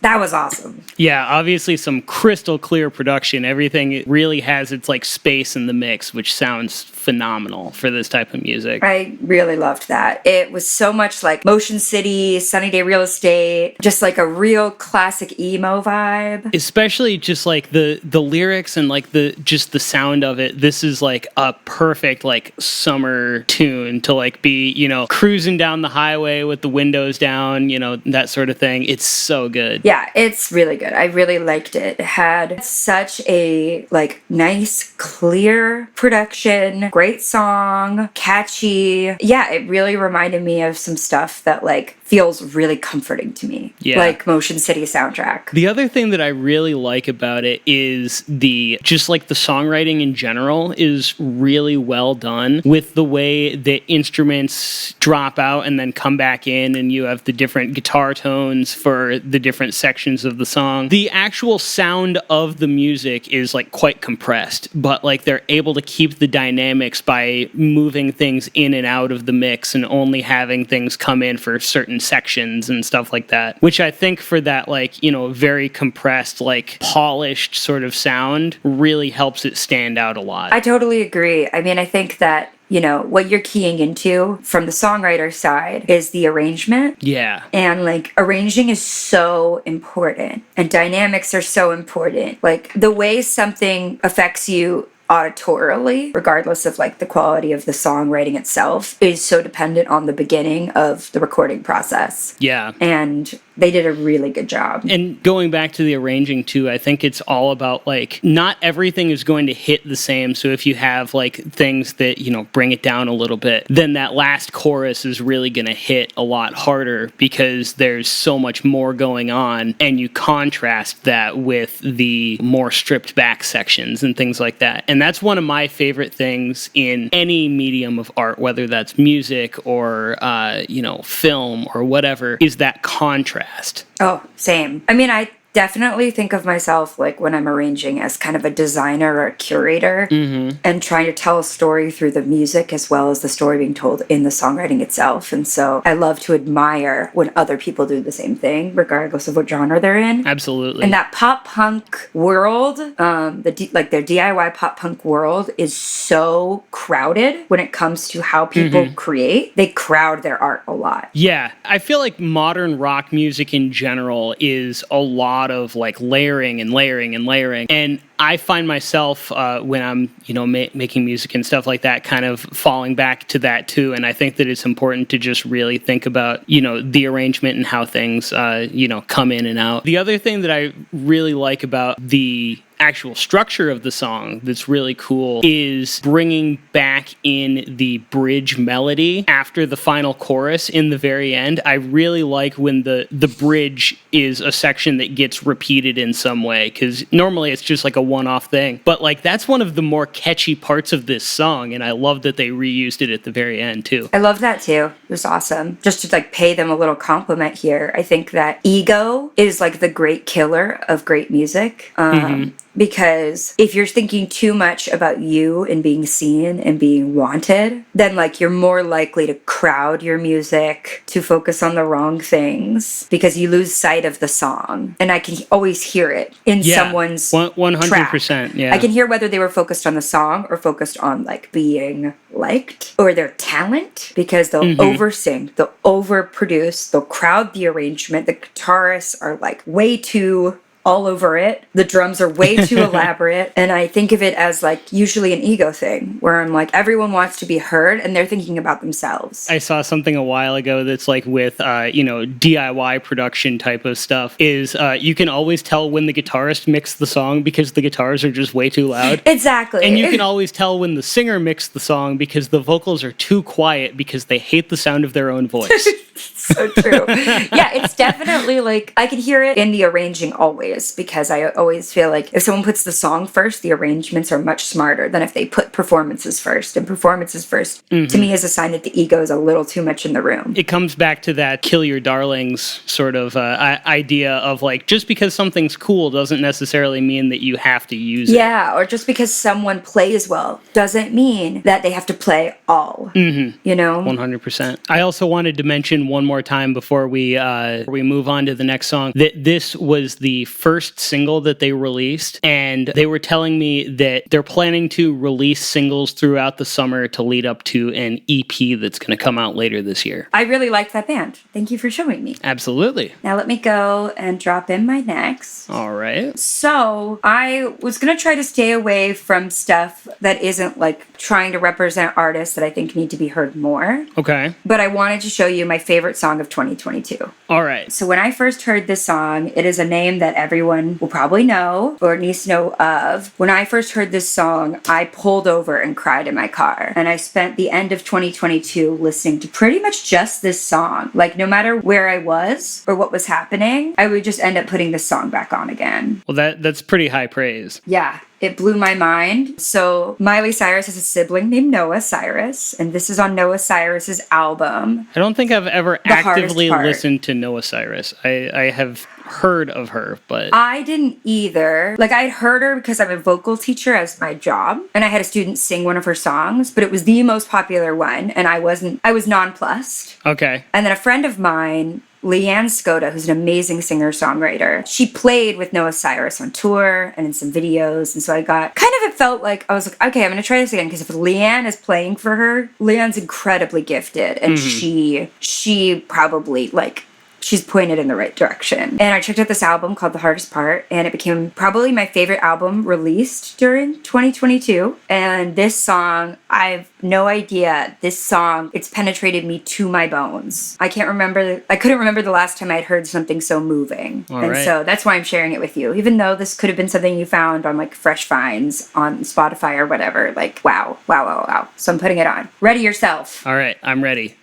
That was awesome. Yeah, obviously some crystal clear production. Everything really has its like space in the mix, which sounds phenomenal for this type of music. I really loved that. It was so much like Motion City, Sunny Day Real Estate, just like a real classic emo vibe. Especially just like the lyrics and like the sound of it. This is like a perfect like summer tune to like be, you know, cruising down the highway with the windows down, you know, that sort of thing. It's so good. Yeah, it's really good. I really liked it. It had such a like nice, clear production, great song, catchy. Yeah, it really reminded me of some stuff that like feels really comforting to me. Yeah. Like Motion City soundtrack. The other thing that I really like about it is the songwriting in general is really well done with the way the instruments drop out and then come back in, and you have the different guitar tones for the different sections of the song. The actual sound of the music is like quite compressed, but like they're able to keep the dynamics by moving things in and out of the mix and only having things come in for certain sections and stuff like that, which I think for that like, you know, very compressed, like polished sort of sound really helps it stand out a lot. I totally agree. I mean, I think that, you know, what you're keying into from the songwriter side is the arrangement. Yeah. And like arranging is so important and dynamics are so important. Like the way something affects you auditorily, regardless of like the quality of the songwriting itself, is so dependent on the beginning of the recording process. Yeah. And they did a really good job. And going back to the arranging too, I think it's all about like not everything is going to hit the same. So if you have like things that, you know, bring it down a little bit, then that last chorus is really going to hit a lot harder because there's so much more going on, and you contrast that with the more stripped back sections and things like that. And that's one of my favorite things in any medium of art, whether that's music or, you know, film or whatever, is that contrast. Oh, same. I mean, I definitely think of myself like when I'm arranging as kind of a designer or a curator and trying to tell a story through the music as well as the story being told in the songwriting itself. And so I love to admire when other people do the same thing, regardless of what genre they're in. Absolutely. And that pop punk world, their DIY pop punk world is so crowded when it comes to how people create. They crowd their art a lot. Yeah, I feel like modern rock music in general is a lot of like layering and layering and layering. And I find myself when I'm, you know, making music and stuff like that, kind of falling back to that too. And I think that it's important to just really think about, you know, the arrangement and how things, you know, come in and out. The other thing that I really like about the actual structure of the song that's really cool is bringing back in the bridge melody after the final chorus in the very end. I really like when the bridge is a section that gets repeated in some way, because normally it's just like a one-off thing. But like that's one of the more catchy parts of this song, and I love that they reused it at the very end too. I love that too. It was awesome. Just to like pay them a little compliment here, I think that ego is like the great killer of great music. Because if you're thinking too much about you and being seen and being wanted, then like you're more likely to crowd your music, to focus on the wrong things, because you lose sight of the song. And I can always hear it in someone's 100%. track. Yeah. I can hear whether they were focused on the song or focused on like being liked or their talent, because they'll oversing, they'll overproduce, they'll crowd the arrangement. The guitarists are like way too all over it. The drums are way too elaborate. And I think of it as like usually an ego thing where I'm like, everyone wants to be heard and they're thinking about themselves. I saw something a while ago that's like with, you know, DIY production type of stuff is you can always tell when the guitarist mixed the song because the guitars are just way too loud. Exactly. And you can always tell when the singer mixed the song because the vocals are too quiet because they hate the sound of their own voice. So true. Yeah, it's definitely like, I can hear it in the arranging always. always, because I always feel like if someone puts the song first, the arrangements are much smarter than if they put performances first. And performances first, to me, is a sign that the ego is a little too much in the room. It comes back to that kill your darlings sort of idea of like, just because something's cool doesn't necessarily mean that you have to use it. Yeah, or just because someone plays well doesn't mean that they have to play all. You know? 100%. I also wanted to mention one more time before we move on to the next song that this was the first single that they released, and they were telling me that they're planning to release singles throughout the summer to lead up to an EP that's going to come out later this year. I really like that band. Thank you for showing me. Absolutely. Now let me go and drop in my next. All right. So I was going to try to stay away from stuff that isn't like trying to represent artists that I think need to be heard more. Okay. But I wanted to show you my favorite song of 2022. All right. So when I first heard this song, it is a name that everyone will probably know or needs to know of. When I first heard this song, I pulled over and cried in my car. And I spent the end of 2022 listening to pretty much just this song. Like no matter where I was or what was happening, I would just end up putting this song back on again. Well, that's pretty high praise. Yeah. It blew my mind. So Miley Cyrus has a sibling named Noah Cyrus, and this is on Noah Cyrus's album. I don't think I've ever actively listened to Noah Cyrus. I have heard of her, but I didn't either. Like I'd heard her because I'm a vocal teacher as my job, and I had a student sing one of her songs, but it was the most popular one, and I was nonplussed. Okay. And then a friend of mine, Leanne Skoda, who's an amazing singer-songwriter, she played with Noah Cyrus on tour and in some videos. And so I got it felt like, I was like, okay, I'm going to try this again. Because if Leanne is playing for her, Leanne's incredibly gifted. And she probably, like, she's pointed in the right direction. And I checked out this album called The Hardest Part, and it became probably my favorite album released during 2022. And this song, I've no idea. This song, it's penetrated me to my bones. I couldn't remember the last time I'd heard something so moving. So that's why I'm sharing it with you. Even though this could have been something you found on like Fresh Finds on Spotify or whatever. Like, wow. So I'm putting it on. Ready yourself. All right, I'm ready.